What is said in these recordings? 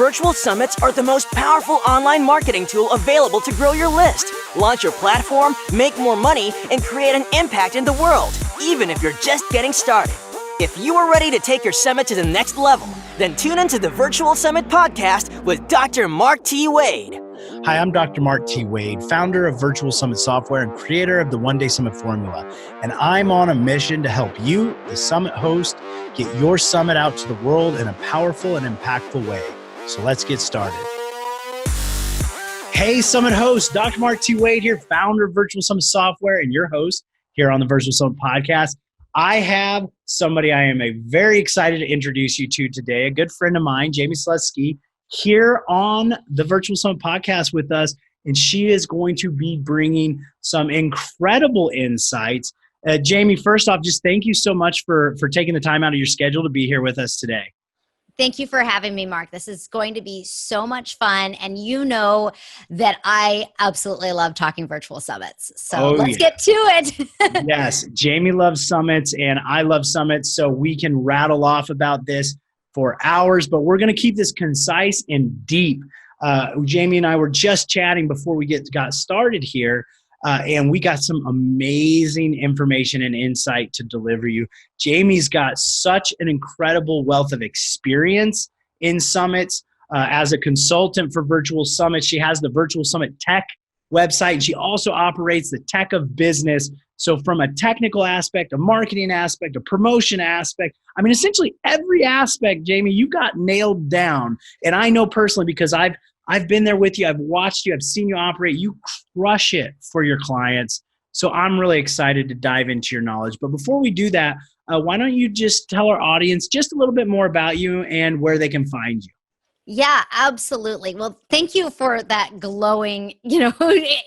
Virtual summits are the most powerful online marketing tool available to grow your list, launch your platform, make more money, and create an impact in the world, even if you're just getting started. If you are ready to take your summit to the next level, then tune into the Virtual Summit Podcast with Dr. Mark T. Wade. Hi, I'm Dr. Mark T. Wade, founder of Virtual Summit Software and creator of the One Day Summit Formula. And I'm on a mission to help you, the summit host, get your summit out to the world in a powerful and impactful way. So let's get started. Hey, summit host, Dr. Mark T. Wade here, founder of Virtual Summit Software and your host here on the Virtual Summit Podcast. I have somebody I am very excited to introduce you to today, a good friend of mine, Jamie Slutsky, here on the Virtual Summit Podcast with us, and she is going to be bringing some incredible insights. Jamie, first off, just thank you so much for taking the time out of your schedule to be here with us today. Thank you for having me, Mark. This is going to be so much fun, and you know that I absolutely love talking virtual summits. So let's get to it. Yes, Jamie loves summits, and I love summits, so we can rattle off about this for hours, but we're going to keep this concise and deep. Jamie and I were just chatting before we got started here, and we got some amazing information and insight to deliver you. Jamie's got such an incredible wealth of experience in summits. As a consultant for Virtual Summit, she has the Virtual Summit Tech website, and she also operates the Tech of Business. So from a technical aspect, a marketing aspect, a promotion aspect, I mean, essentially every aspect, Jamie, you got nailed down. And I know personally because I've been there with you. I've watched you. I've seen you operate. You crush it for your clients. So I'm really excited to dive into your knowledge. But before we do that, why don't you just tell our audience just a little bit more about you and where they can find you? Yeah, absolutely. Well, thank you for that glowing,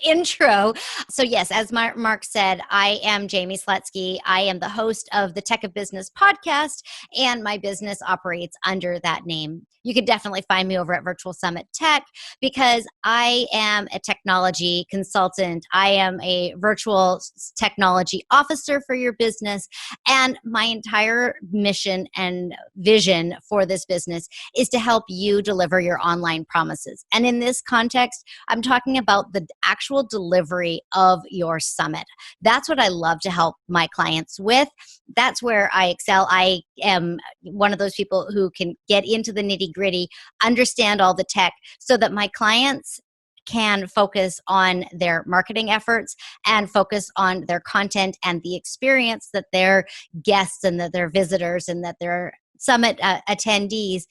intro. So yes, as Mark said, I am Jamie Slutsky. I am the host of the Tech of Business podcast, and my business operates under that name. You can definitely find me over at Virtual Summit Tech because I am a technology consultant. I am a virtual technology officer for your business. And my entire mission and vision for this business is to help you deliver your online promises. And in this context, I'm talking about the actual delivery of your summit. That's what I love to help my clients with. That's where I excel. I am one of those people who can get into the nitty-gritty, understand all the tech so that my clients can focus on their marketing efforts and focus on their content and the experience that their guests and that their visitors and that their summit attendees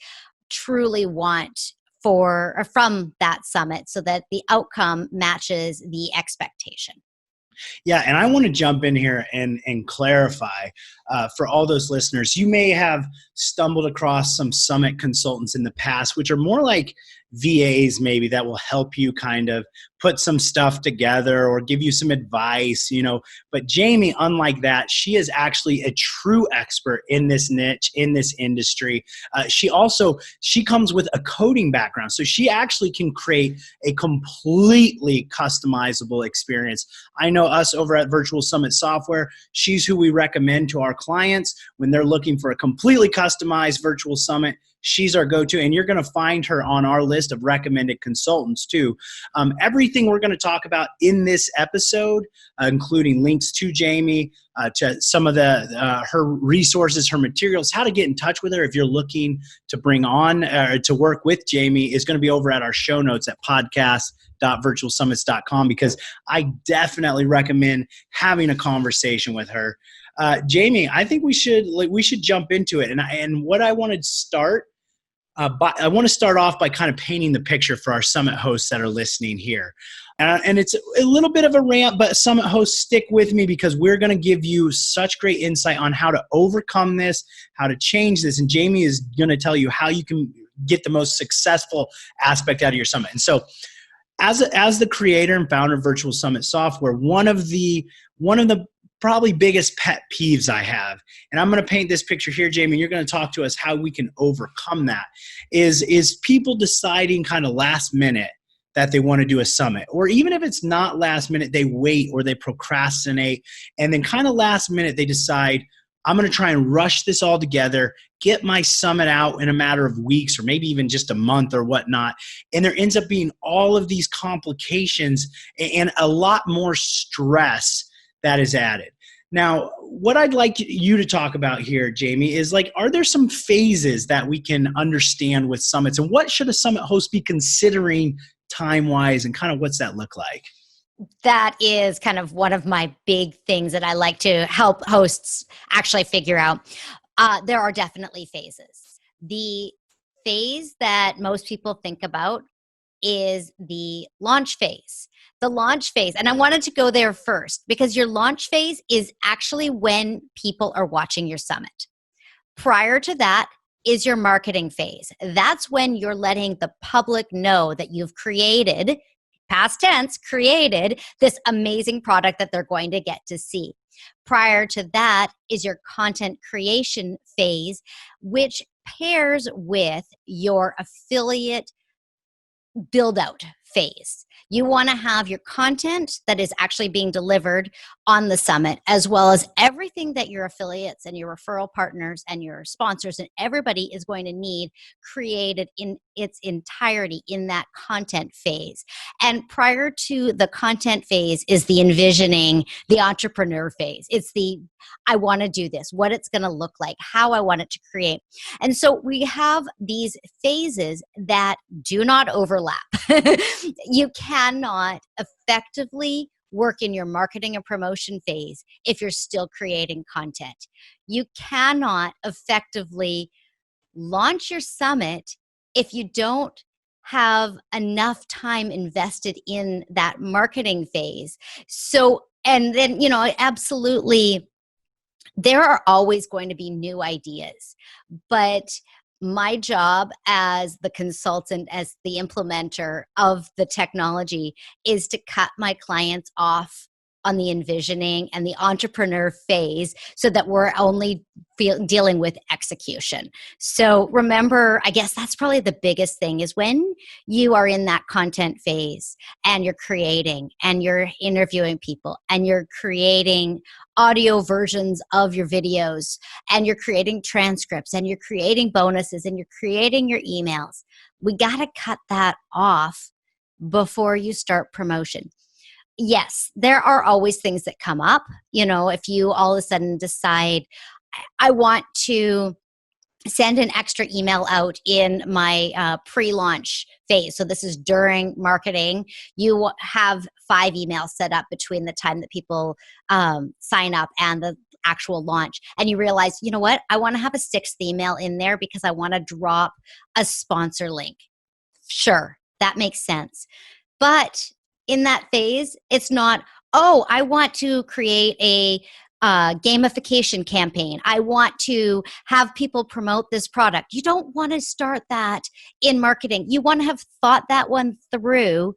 truly want from that summit so that the outcome matches the expectation. Yeah, and I want to jump in here and clarify for all those listeners. You may have stumbled across some summit consultants in the past, which are more like VAs maybe that will help you kind of put some stuff together or give you some advice, But Jamie, unlike that, she is actually a true expert in this niche, in this industry. She comes with a coding background. So she actually can create a completely customizable experience. I know us over at Virtual Summit Software, she's who we recommend to our clients when they're looking for a completely customized virtual summit. She's our go-to, and you're going to find her on our list of recommended consultants too. Everything we're going to talk about in this episode, including links to Jamie, to some of her resources, her materials, how to get in touch with her if you're looking to bring on to work with Jamie, is going to be over at our show notes at podcast.virtualsummits.com, because I definitely recommend having a conversation with her. Jamie, I think we should jump into it, and what I want to start. I want to start off by kind of painting the picture for our summit hosts that are listening here. And it's a little bit of a rant, but summit hosts, stick with me because we're going to give you such great insight on how to overcome this, how to change this. And Jamie is going to tell you how you can get the most successful aspect out of your summit. And so as the creator and founder of Virtual Summit Software, one of the probably biggest pet peeves I have, and I'm going to paint this picture here, Jamie, and you're going to talk to us how we can overcome that, is people deciding kind of last minute that they want to do a summit. Or even if it's not last minute, they wait or they procrastinate, and then kind of last minute they decide, I'm going to try and rush this all together, get my summit out in a matter of weeks or maybe even just a month or whatnot. And there ends up being all of these complications and a lot more stress that is added. Now, what I'd like you to talk about here, Jamie, is like, are there some phases that we can understand with summits, and what should a summit host be considering time-wise, and kind of what's that look like? That is kind of one of my big things that I like to help hosts actually figure out. There are definitely phases. The phase that most people think about is the launch phase. The launch phase, and I wanted to go there first because your launch phase is actually when people are watching your summit. Prior to that is your marketing phase. That's when you're letting the public know that you've created, past tense, created this amazing product that they're going to get to see. Prior to that is your content creation phase, which pairs with your affiliate build out phase. You want to have your content that is actually being delivered on the summit, as well as everything that your affiliates and your referral partners and your sponsors and everybody is going to need created in its entirety in that content phase. And prior to the content phase is the envisioning, the entrepreneur phase. It's the, I want to do this, what it's going to look like, how I want it to create. And so we have these phases that do not overlap. You cannot effectively work in your marketing and promotion phase if you're still creating content. You cannot effectively launch your summit if you don't have enough time invested in that marketing phase. So, and then, absolutely, there are always going to be new ideas, but my job as the consultant, as the implementer of the technology, is to cut my clients off on the envisioning and the entrepreneur phase so that we're only dealing with execution. So remember, I guess that's probably the biggest thing is when you are in that content phase and you're creating and you're interviewing people and you're creating audio versions of your videos and you're creating transcripts and you're creating bonuses and you're creating your emails. We got to cut that off before you start promotion. Yes, there are always things that come up. If you all of a sudden decide, I want to send an extra email out in my pre-launch phase. So this is during marketing. You have 5 emails set up between the time that people sign up and the actual launch. And you realize, you know what? I want to have a 6th email in there because I want to drop a sponsor link. Sure, that makes sense. But in that phase, it's not, oh, I want to create a gamification campaign. I want to have people promote this product. You don't want to start that in marketing. You want to have thought that one through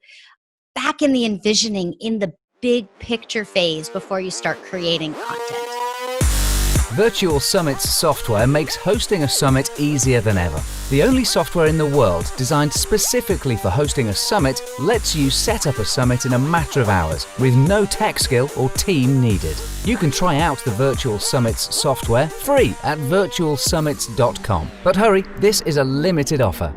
back in the envisioning, in the big picture phase before you start creating content. Virtual Summits software makes hosting a summit easier than ever. The only software in the world designed specifically for hosting a summit lets you set up a summit in a matter of hours with no tech skill or team needed. You can try out the Virtual Summits software free at virtualsummits.com. But hurry, this is a limited offer.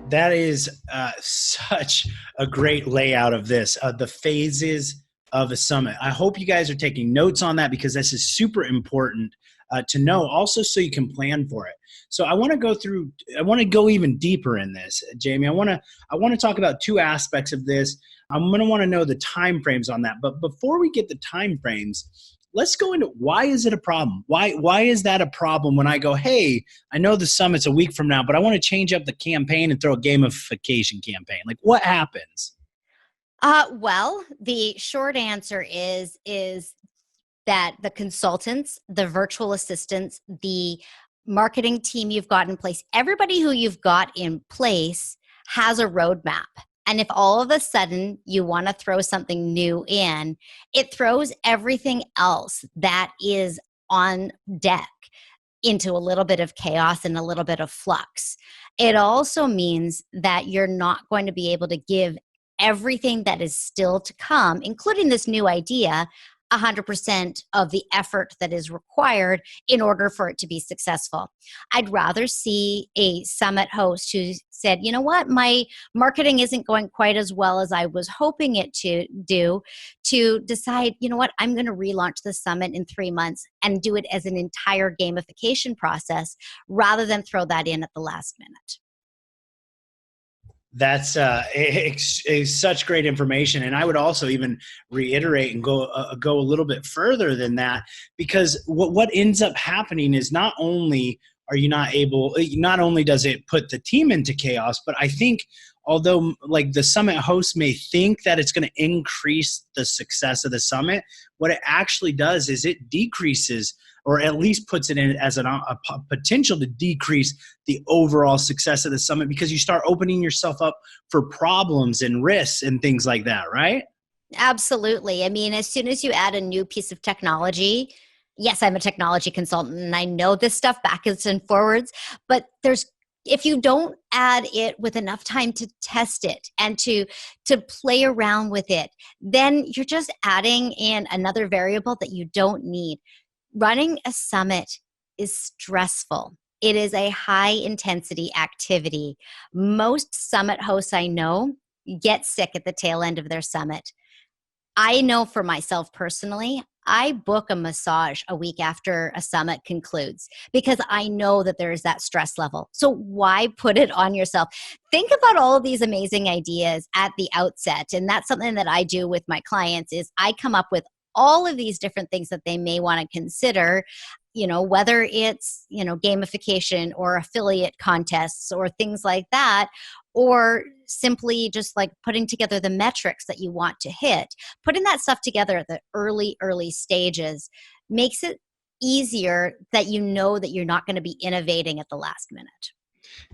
That is such a great layout of this, the phases of a summit. I hope you guys are taking notes on that because this is super important to know, also so you can plan for it. So I want to go even deeper in this, Jamie. I want to talk about 2 aspects of this. I'm going to want to know the time frames on that. But before we get the time frames, let's go into why is it a problem? Why is that a problem when I go, hey, I know the summit's a week from now, but I want to change up the campaign and throw a gamification campaign? Like, what happens? Well, the short answer is that the consultants, the virtual assistants, the marketing team you've got in place, everybody who you've got in place has a roadmap. And if all of a sudden you want to throw something new in, it throws everything else that is on deck into a little bit of chaos and a little bit of flux. It also means that you're not going to be able to give everything that is still to come, including this new idea, 100% of the effort that is required in order for it to be successful. I'd rather see a summit host who said, you know what, my marketing isn't going quite as well as I was hoping it to do, to decide, you know what, I'm going to relaunch the summit in 3 months and do it as an entire gamification process rather than throw that in at the last minute. That's such great information, and I would also even reiterate and go a little bit further than that, because what ends up happening is not only not only does it put the team into chaos, but I think although like the summit host may think that it's going to increase the success of the summit, what it actually does is it decreases, or at least puts it in as a potential to decrease the overall success of the summit, because you start opening yourself up for problems and risks and things like that, right? Absolutely. I mean, as soon as you add a new piece of technology, yes, I'm a technology consultant and I know this stuff backwards and forwards, but if you don't add it with enough time to test it and to play around with it, then you're just adding in another variable that you don't need. Running a summit is stressful. It is a high intensity activity. Most summit hosts I know get sick at the tail end of their summit. I know for myself personally, I book a massage a week after a summit concludes because I know that there is that stress level. So why put it on yourself? Think about all of these amazing ideas at the outset. And that's something that I do with my clients is I come up with all of these different things that they may want to consider, whether it's, gamification or affiliate contests or things like that, or simply just like putting together the metrics that you want to hit. Putting that stuff together at the early stages makes it easier that you know that you're not going to be innovating at the last minute.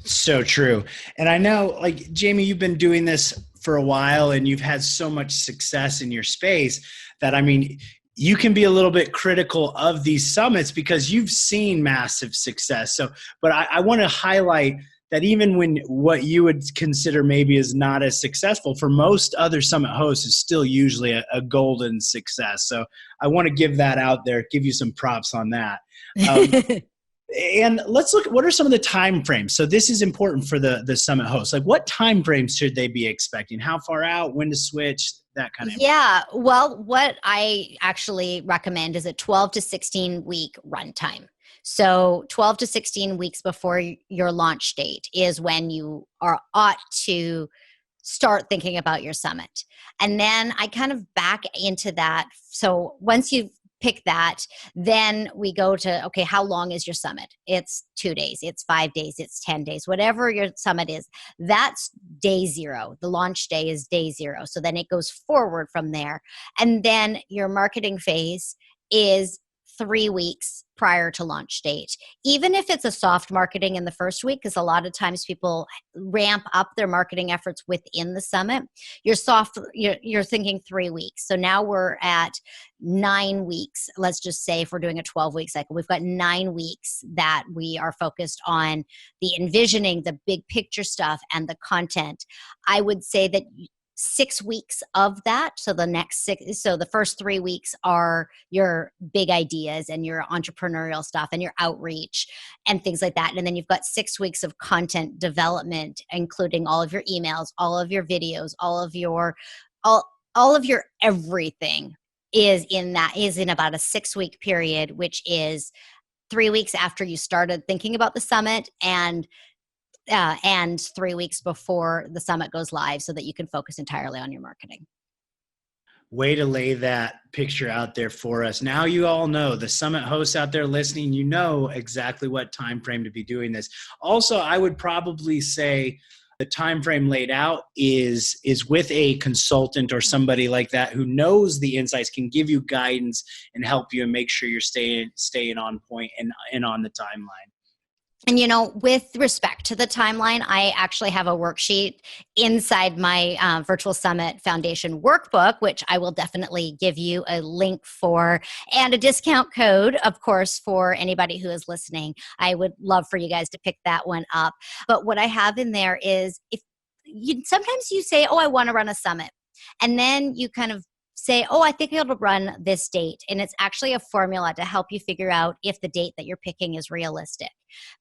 So true. And I know, like, Jamie, you've been doing this for a while and you've had so much success in your space that, I mean, you can be a little bit critical of these summits because you've seen massive success. So, but I want to highlight that even when what you would consider maybe is not as successful, for most other summit hosts is still usually a golden success. So I want to give that out there, give you some props on that. And let's look at what are some of the time frames. So this is important for the summit hosts. Like, what time frames should they be expecting? How far out, when to switch, that kind of Yeah. Well, what I actually recommend is a 12 to 16 week runtime. So 12 to 16 weeks before your launch date is when you ought to start thinking about your summit. And then I kind of back into that. So once you've picked that, then we go to, okay, how long is your summit? It's 2 days, it's 5 days, it's 10 days, whatever your summit is, that's day zero. The launch day is day zero. So then it goes forward from there. And then your marketing phase is 3 weeks prior to launch date. Even if it's a soft marketing in the first week, because a lot of times people ramp up their marketing efforts within the summit, you're thinking 3 weeks. So now we're at 9 weeks. Let's just say if we're doing a 12-week cycle, we've got 9 weeks that we are focused on the envisioning, the big picture stuff, and the content. I would say that 6 weeks of that. So the first 3 weeks are your big ideas and your entrepreneurial stuff and your outreach and things like that. And then you've got 6 weeks of content development, including all of your emails, all of your videos, all of your everything is in about a 6-week period, which is 3 weeks after you started thinking about the summit and 3 weeks before the summit goes live so that you can focus entirely on your marketing. Way to lay that picture out there for us. Now you all know, the summit hosts out there listening, you know exactly what time frame to be doing this. Also, I would probably say the time frame laid out is with a consultant or somebody like that who knows the insights, can give you guidance and help you and make sure you're staying on point and on the timeline. And, with respect to the timeline, I actually have a worksheet inside my Virtual Summit Foundation workbook, which I will definitely give you a link for and a discount code, of course, for anybody who is listening. I would love for you guys to pick that one up. But what I have in there is sometimes you say, oh, I want to run a summit. And then you kind of say, oh, I think it'll run this date. And it's actually a formula to help you figure out if the date that you're picking is realistic.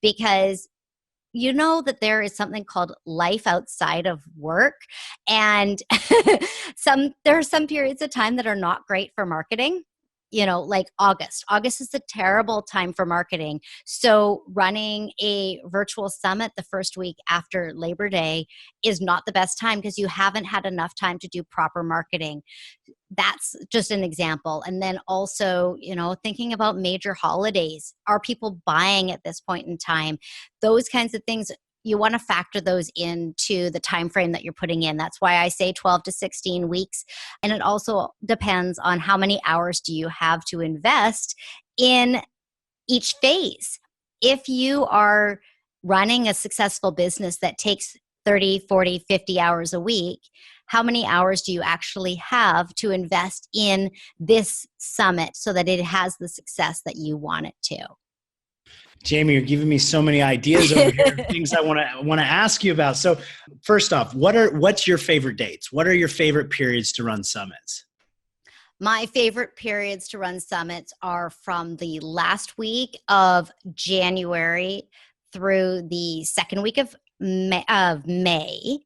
Because you know that there is something called life outside of work. And there are some periods of time that are not great for marketing. Like August. August is a terrible time for marketing. So running a virtual summit the first week after Labor Day is not the best time because you haven't had enough time to do proper marketing. That's just an example. And then also, thinking about major holidays. Are people buying at this point in time? Those kinds of things. You want to factor those into the time frame that you're putting in. That's why I say 12 to 16 weeks. And it also depends on how many hours do you have to invest in each phase. If you are running a successful business that takes 30, 40, 50 hours a week, how many hours do you actually have to invest in this summit so that it has the success that you want it to? Jamie, you're giving me so many ideas over here, things I want to ask you about. So first off, what's your favorite dates? What are your favorite periods to run summits? My favorite periods to run summits are from the last week of January through the second week of May,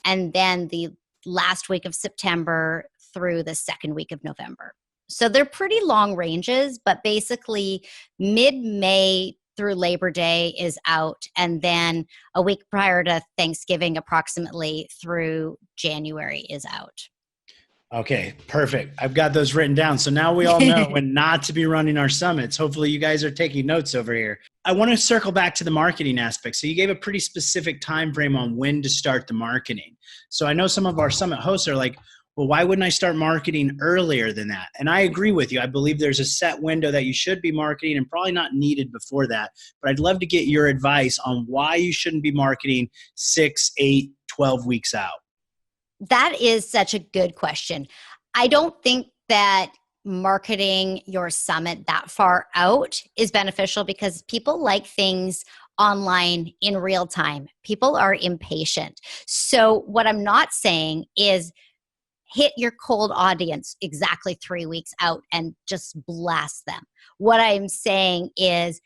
and then the last week of September through the second week of November. So they're pretty long ranges, but basically mid-May through Labor Day is out, and then a week prior to Thanksgiving approximately through January is out. Okay, perfect. I've got those written down. So now we all know when not to be running our summits. Hopefully you guys are taking notes over here. I want to circle back to the marketing aspect. So you gave a pretty specific time frame on when to start the marketing. So I know some of our summit hosts are like, well, why wouldn't I start marketing earlier than that? And I agree with you. I believe there's a set window that you should be marketing and probably not needed before that. But I'd love to get your advice on why you shouldn't be marketing 6, 8, 12 weeks out. That is such a good question. I don't think that marketing your summit that far out is beneficial because people like things online in real time. People are impatient. So what I'm not saying is hit your cold audience exactly 3 weeks out and just blast them. What I'm saying is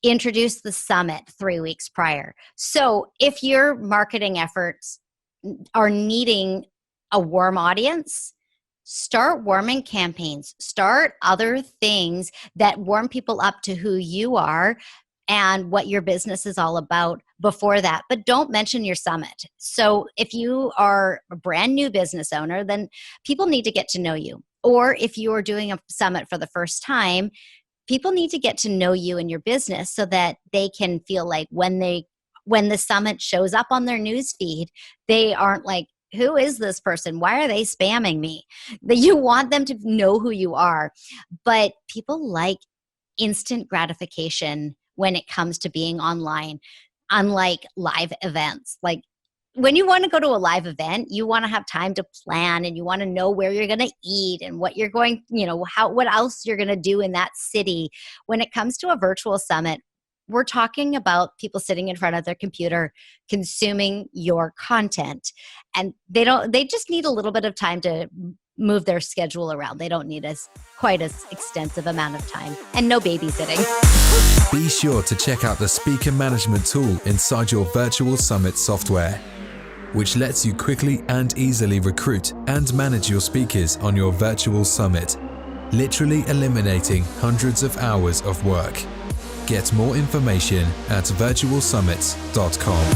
introduce the summit 3 weeks prior. So if your marketing efforts are needing a warm audience, start warming campaigns, start other things that warm people up to who you are and what your business is all about before that. But don't mention your summit. So if you are a brand new business owner, then people need to get to know you. Or if you are doing a summit for the first time, people need to get to know you and your business so that they can feel like when the summit shows up on their news feed, they aren't like, who is this person? Why are they spamming me? That you want them to know who you are. But people like instant gratification when it comes to being online, unlike live events. Like when you want to go to a live event, you want to have time to plan and you want to know where you're going to eat and what you're going, what else you're going to do in that city. When it comes to a virtual summit, we're talking about people sitting in front of their computer consuming your content, and they just need a little bit of time to move their schedule around. They don't need quite as extensive amount of time, and no babysitting. Be sure to check out the speaker management tool inside your virtual summit software, which lets you quickly and easily recruit and manage your speakers on your virtual summit, literally eliminating hundreds of hours of work. Get more information at virtualsummits.com.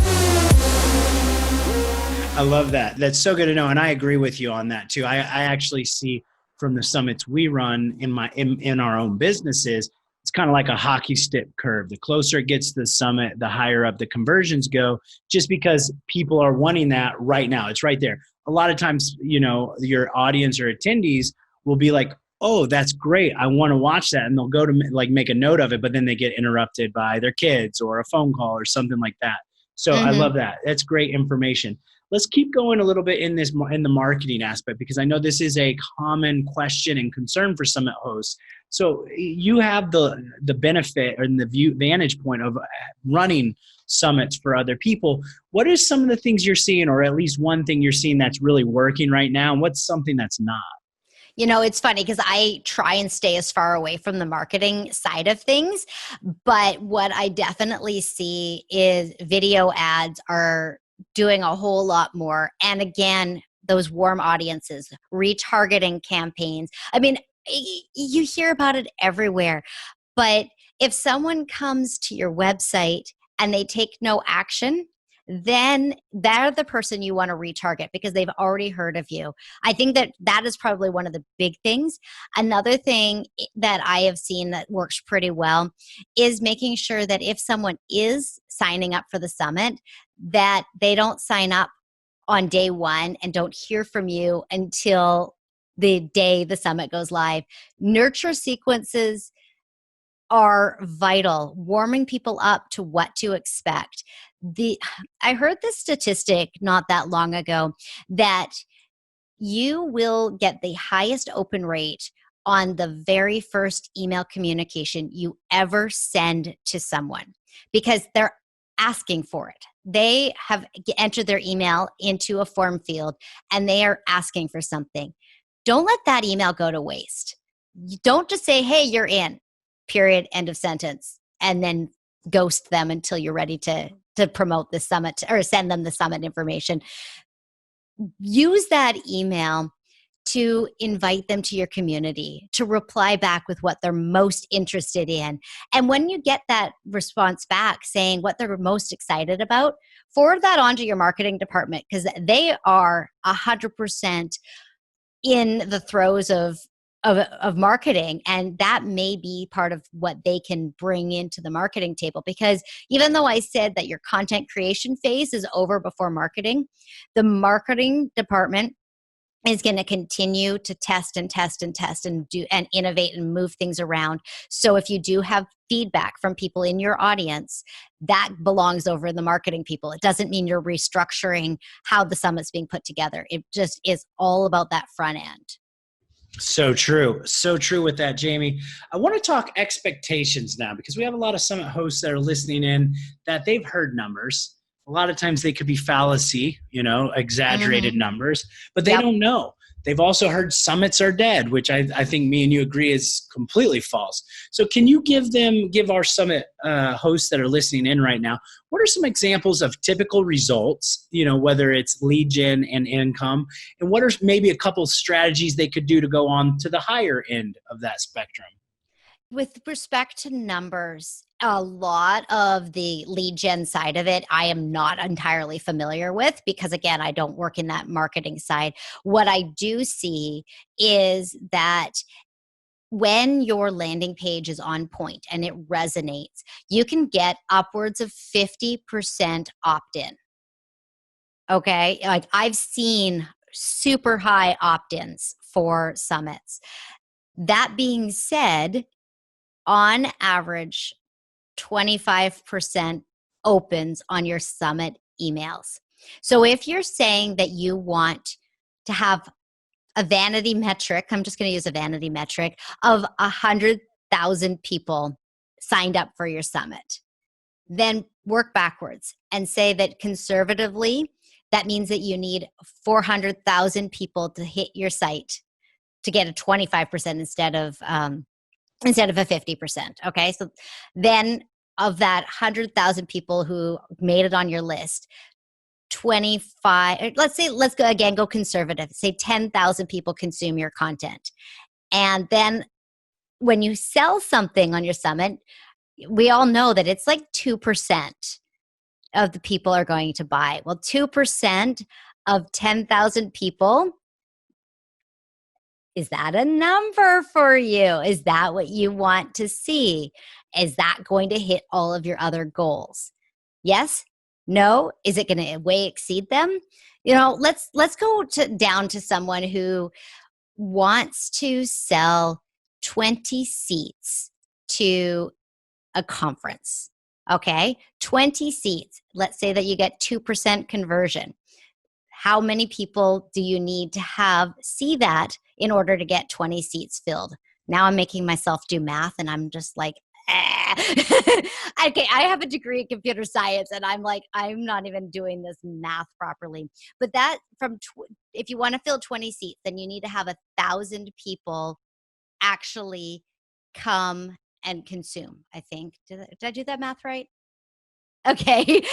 I love that. That's so good to know. And I agree with you on that too. I actually see from the summits we run in our own businesses, it's kind of like a hockey stick curve. The closer it gets to the summit, the higher up the conversions go, just because people are wanting that right now. It's right there. A lot of times, your audience or attendees will be like, oh, that's great. I want to watch that. And they'll go to make a note of it, but then they get interrupted by their kids or a phone call or something like that. So I love that. That's great information. Let's keep going a little bit in the marketing aspect, because I know this is a common question and concern for summit hosts. So you have the benefit and the vantage point of running summits for other people. What are some of the things you're seeing, or at least one thing you're seeing that's really working right now, and what's something that's not? It's funny because I try and stay as far away from the marketing side of things. But what I definitely see is video ads are doing a whole lot more. And again, those warm audiences, retargeting campaigns. I mean, you hear about it everywhere. But if someone comes to your website and they take no action, then they're the person you want to retarget because they've already heard of you. I think that is probably one of the big things. Another thing that I have seen that works pretty well is making sure that if someone is signing up for the summit, that they don't sign up on day one and don't hear from you until the day the summit goes live. Nurture sequences are vital, warming people up to what to expect. I heard this statistic not that long ago that you will get the highest open rate on the very first email communication you ever send to someone because they're asking for it. They have entered their email into a form field and they are asking for something. Don't let that email go to waste. You don't just say, hey, you're in, period, end of sentence, and then ghost them until you're ready to promote the summit or send them the summit information. Use that email to invite them to your community, to reply back with what they're most interested in. And when you get that response back saying what they're most excited about, forward that on to your marketing department because they are 100% in the throes of marketing, and that may be part of what they can bring into the marketing table. Because even though I said that your content creation phase is over before marketing, the marketing department is going to continue to test and test and test and do and innovate and move things around. So if you do have feedback from people in your audience, that belongs over in the marketing people. It doesn't mean you're restructuring how the summit's being put together. It just is all about that front end. So true. So true with that, Jamie. I want to talk expectations now because we have a lot of summit hosts that are listening in that they've heard numbers. A lot of times they could be fallacy, exaggerated numbers, but they don't know. They've also heard summits are dead, which I think me and you agree is completely false. So can you give our summit hosts that are listening in right now, what are some examples of typical results, whether it's lead gen and income, and what are maybe a couple of strategies they could do to go on to the higher end of that spectrum? With respect to numbers, a lot of the lead gen side of it, I am not entirely familiar with because, again, I don't work in that marketing side. What I do see is that when your landing page is on point and it resonates, you can get upwards of 50% opt-in. Okay? Like I've seen super high opt-ins for summits. That being said, on average, 25% opens on your summit emails. So if you're saying that you want to have a vanity metric, I'm just going to use a vanity metric of 100,000 people signed up for your summit, then work backwards and say that conservatively, that means that you need 400,000 people to hit your site to get a 25% instead of a 50%. Okay. So then of that 100,000 people who made it on your list, 25, let's go conservative, say 10,000 people consume your content. And then when you sell something on your summit, we all know that it's like 2% of the people are going to buy. Well, 2% of 10,000 people, is that a number for you? Is that what you want to see? Is that going to hit all of your other goals? Yes? No? Is it going to way exceed them? Let's go down to someone who wants to sell 20 seats to a conference. Okay? 20 seats. Let's say that you get 2% conversion. How many people do you need to have see that in order to get 20 seats filled? Now I'm making myself do math and I'm just like, okay, I have a degree in computer science and I'm like, I'm not even doing this math properly. But that if you want to fill 20 seats, then you need to have 1,000 people actually come and consume, I think. Did I do that math right? Okay.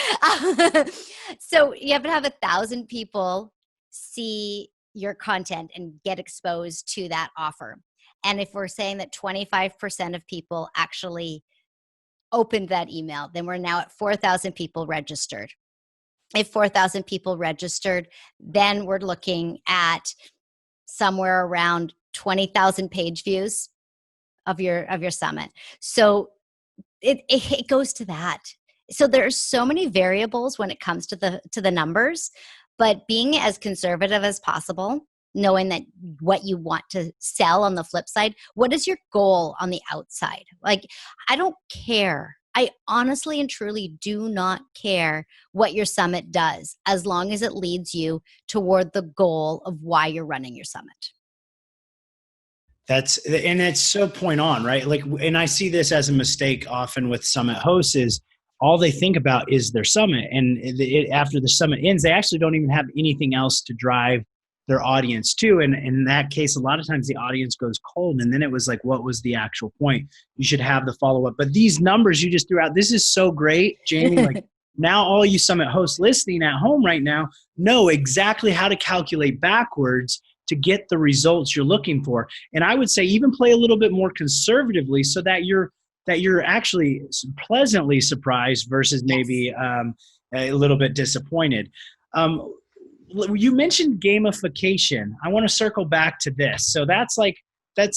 So you have to have 1,000 people see your content and get exposed to that offer. And if we're saying that 25% of people actually opened that email, then we're now at 4,000 people registered. If 4,000 people registered, then we're looking at somewhere around 20,000 page views of your summit. So it goes to that. So there are so many variables when it comes to the numbers, but being as conservative as possible, knowing that what you want to sell on the flip side, what is your goal on the outside? Like, I don't care. I honestly and truly do not care what your summit does, as long as it leads you toward the goal of why you're running your summit. And it's so point on, right? Like, and I see this as a mistake often with summit hosts is all they think about is their summit. And after the summit ends, they actually don't even have anything else to drive their audience to. And in that case, a lot of times the audience goes cold. And then it was like, what was the actual point? You should have the follow-up. But these numbers you just threw out, this is so great, Jamie. Like, now all you summit hosts listening at home right now know exactly how to calculate backwards to get the results you're looking for. And I would say even play a little bit more conservatively so that you're actually pleasantly surprised versus maybe a little bit disappointed. You mentioned gamification. I want to circle back to this. So that's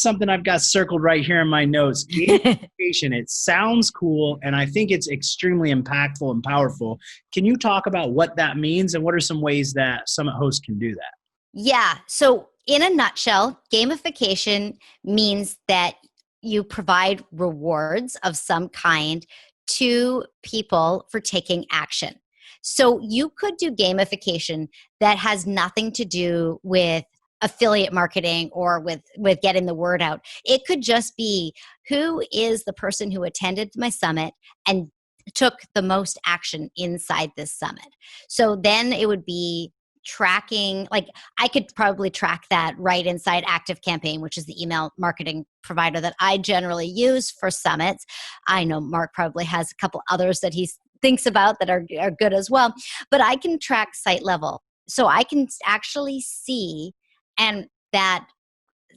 something I've got circled right here in my notes. Gamification. It sounds cool, and I think it's extremely impactful and powerful. Can you talk about what that means and what are some ways that summit hosts can do that? Yeah. So in a nutshell, gamification means that you provide rewards of some kind to people for taking action. So you could do gamification that has nothing to do with affiliate marketing or with getting the word out. It could just be, who is the person who attended my summit and took the most action inside this summit? So then it would be tracking, like I could probably track that right inside ActiveCampaign, which is the email marketing provider that I generally use for summits. I know Mark probably has a couple others that he thinks about that are good as well, but I can track site level. So I can actually see and that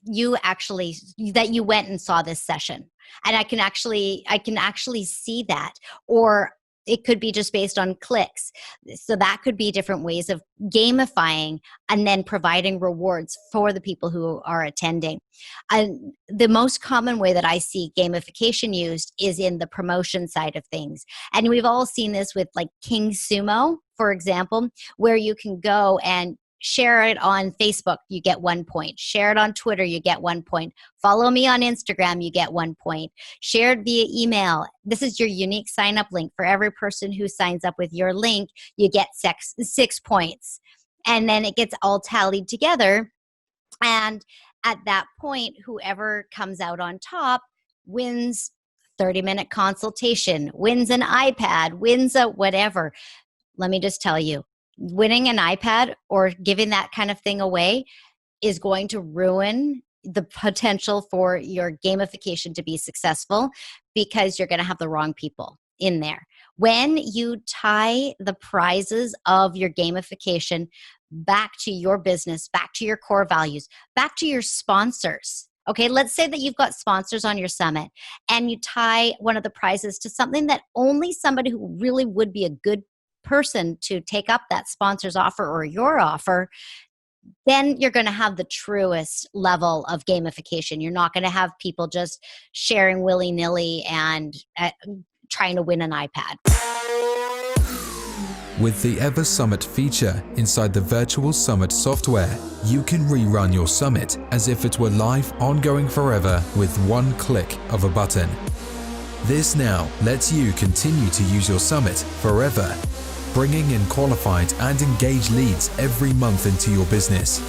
you went and saw this session, and I can actually see that. Or it could be just based on clicks. So that could be different ways of gamifying and then providing rewards for the people who are attending. And the most common way that I see gamification used is in the promotion side of things. And we've all seen this with like King Sumo, for example, where you can go and share it on Facebook, you get 1 point. Share it on Twitter, you get 1 point. Follow me on Instagram, you get 1 point. Share it via email. This is your unique sign up link. For every person who signs up with your link, you get 6 points. And then it gets all tallied together. And at that point, whoever comes out on top wins 30-minute consultation, wins an iPad, wins a whatever. Let me just tell you, winning an iPad or giving that kind of thing away is going to ruin the potential for your gamification to be successful, because you're going to have the wrong people in there. When you tie the prizes of your gamification back to your business, back to your core values, back to your sponsors. Okay, let's say that you've got sponsors on your summit and you tie one of the prizes to something that only somebody who really would be a good person to take up that sponsor's offer or your offer, then you're going to have the truest level of gamification. You're not going to have people just sharing willy-nilly and trying to win an iPad. With the Ever Summit feature inside the Virtual Summit software, you can rerun your summit as if it were live, ongoing forever with one click of a button. This now lets you continue to use your summit forever, bringing in qualified and engaged leads every month into your business.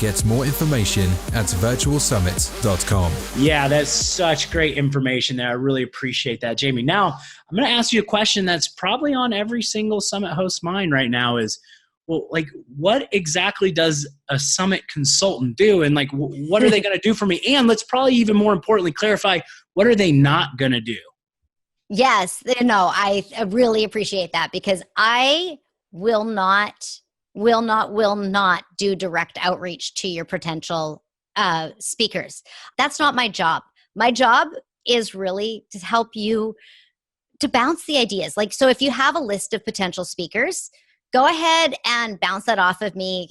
Get more information at virtualsummit.com. Yeah, that's such great information there. I really appreciate that, Jamie. Now, I'm going to ask you a question that's probably on every single summit host's mind right now is, well, like, what exactly does a summit consultant do? And like, what are they going to do for me? And let's probably even more importantly clarify, what are they not going to do? Yes, no, I really appreciate that because I will not do direct outreach to your potential speakers. That's not my job. My job is really to help you to bounce the ideas. Like, so if you have a list of potential speakers, go ahead and bounce that off of me.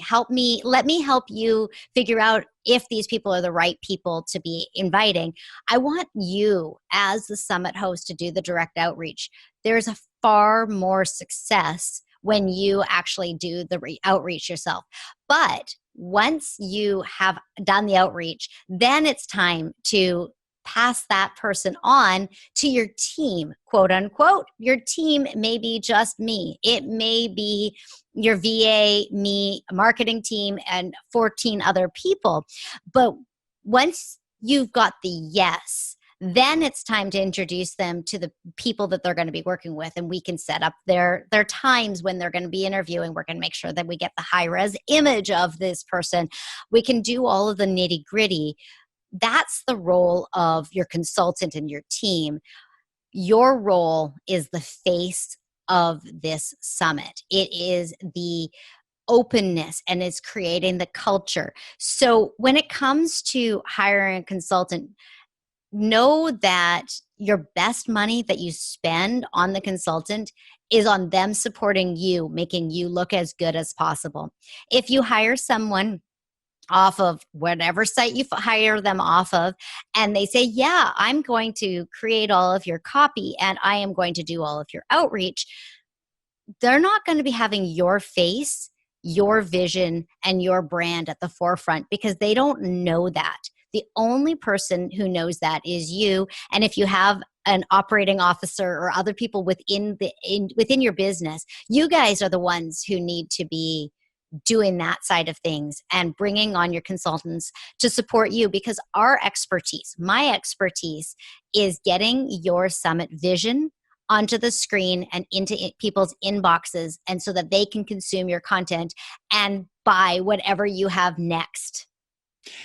Let me help you figure out if these people are the right people to be inviting. I want you as the summit host to do the direct outreach. There's a far more success when you actually do the outreach yourself. But once you have done the outreach, then it's time to pass that person on to your team, quote unquote. Your team may be just me. It may be your VA, me, marketing team, and 14 other people. But once you've got the yes, then it's time to introduce them to the people that they're going to be working with. And we can set up their times when they're going to be interviewing. We're going to make sure that we get the high-res image of this person. We can do all of the nitty-gritty. That's the role of your consultant and your team. Your role is the face of this summit. It is the openness and it's creating the culture. So when it comes to hiring a consultant, know that your best money that you spend on the consultant is on them supporting you, making you look as good as possible. If you hire someone off of whatever site you hire them off of, and they say, yeah, I'm going to create all of your copy and I am going to do all of your outreach, they're not going to be having your face, your vision, and your brand at the forefront because they don't know that. The only person who knows that is you. And if you have an operating officer or other people within your business, you guys are the ones who need to be doing that side of things and bringing on your consultants to support you, because my expertise is getting your summit vision onto the screen and into people's inboxes, and so that they can consume your content and buy whatever you have next.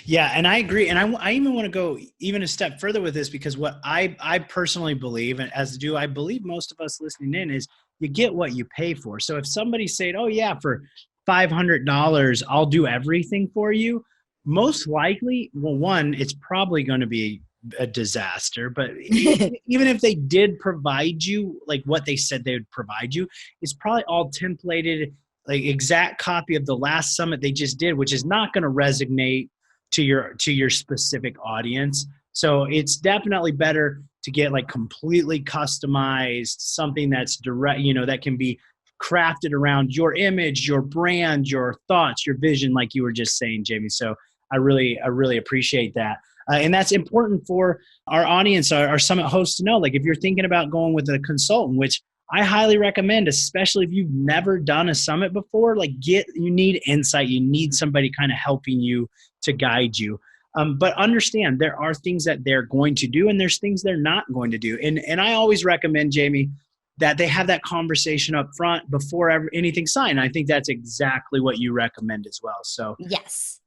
Yeah, and I agree. And I even want to go even a step further with this, because what I personally believe, and as do I believe most of us listening in, is you get what you pay for. So if somebody's saying, oh yeah, for $500, I'll do everything for you, most likely, well, one, it's probably going to be a disaster. But even if they did provide you like what they said they would provide you, it's probably all templated, like exact copy of the last summit they just did, which is not going to resonate to your specific audience. So it's definitely better to get like completely customized, something that's direct, that can be crafted around your image, your brand, your thoughts, your vision, like you were just saying, Jamie. So I really appreciate that. And that's important for our audience, our summit hosts to know. Like if you're thinking about going with a consultant, which I highly recommend, especially if you've never done a summit before, you need insight. You need somebody kind of helping you to guide you. But understand there are things that they're going to do and there's things they're not going to do. And I always recommend, Jamie, that they have that conversation up front before anything's signed. I think that's exactly what you recommend as well. So yes.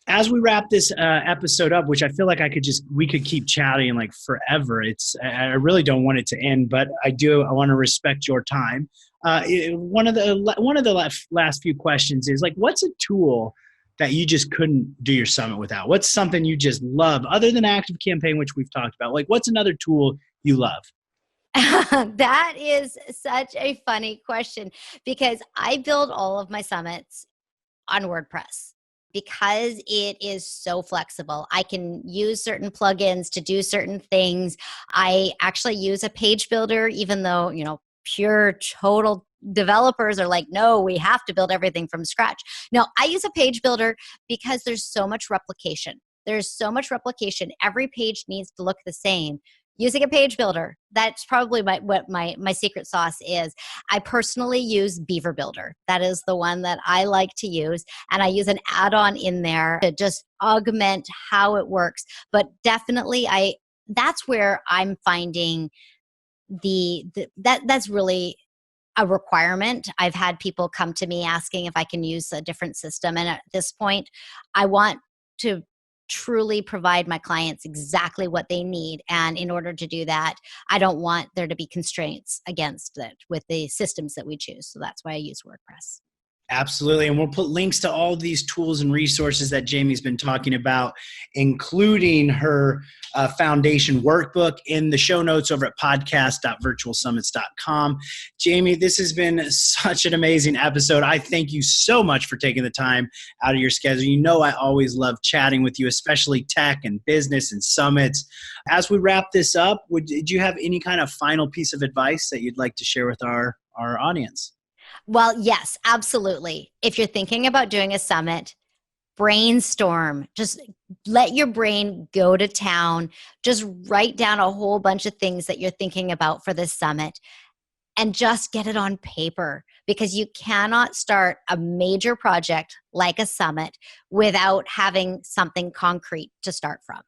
As we wrap this episode up, which I feel like we could keep chatting like forever. I really don't want it to end, but I want to respect your time. One of the last few questions is like, what's a tool that you just couldn't do your summit without? What's something you just love other than ActiveCampaign, which we've talked about? Like, what's another tool you love? That is such a funny question, because I build all of my summits on WordPress. Because it is so flexible. I can use certain plugins to do certain things. I actually use a page builder, even though, pure total developers are like, no, we have to build everything from scratch. No, I use a page builder because there's so much replication. Every page needs to look the same. using a page builder. That's probably what my secret sauce is. I personally use Beaver Builder. That is the one that I like to use. And I use an add-on in there to just augment how it works. But definitely that's where I'm finding that's really a requirement. I've had people come to me asking if I can use a different system. And at this point, I want to truly provide my clients exactly what they need. And in order to do that, I don't want there to be constraints against it with the systems that we choose. So that's why I use WordPress. Absolutely. And we'll put links to all of these tools and resources that Jamie's been talking about, including her foundation workbook in the show notes over at podcast.virtualsummits.com. Jamie, this has been such an amazing episode. I thank you so much for taking the time out of your schedule. You know, I always love chatting with you, especially tech and business and summits. As we wrap this up, did you have any kind of final piece of advice that you'd like to share with our audience? Well, yes, absolutely. If you're thinking about doing a summit, brainstorm. Just let your brain go to town. Just write down a whole bunch of things that you're thinking about for this summit and just get it on paper, because you cannot start a major project like a summit without having something concrete to start from.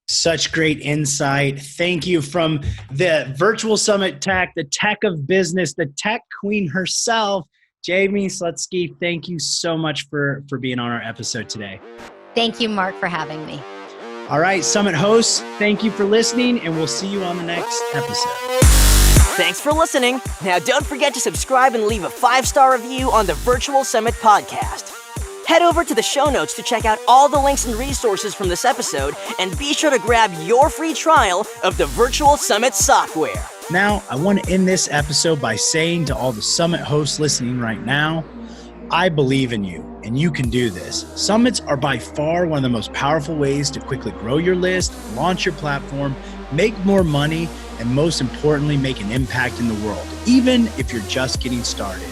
Such great insight. Thank you from the Virtual Summit Tech, the tech of business, the tech queen herself, Jamie Slutsky. Thank you so much for being on our episode today. Thank you, Mark, for having me. All right, Summit hosts, thank you for listening, and we'll see you on the next episode. Thanks for listening. Now don't forget to subscribe and leave a 5-star review on the Virtual Summit podcast. Head over to the show notes to check out all the links and resources from this episode, and be sure to grab your free trial of the Virtual Summit software. Now, I want to end this episode by saying to all the Summit hosts listening right now, I believe in you, and you can do this. Summits are by far one of the most powerful ways to quickly grow your list, launch your platform, make more money, and most importantly, make an impact in the world, even if you're just getting started.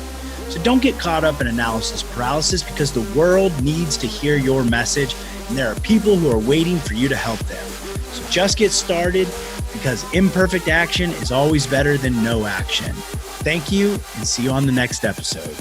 So don't get caught up in analysis paralysis, because the world needs to hear your message, and there are people who are waiting for you to help them. So just get started, because imperfect action is always better than no action. Thank you, and see you on the next episode.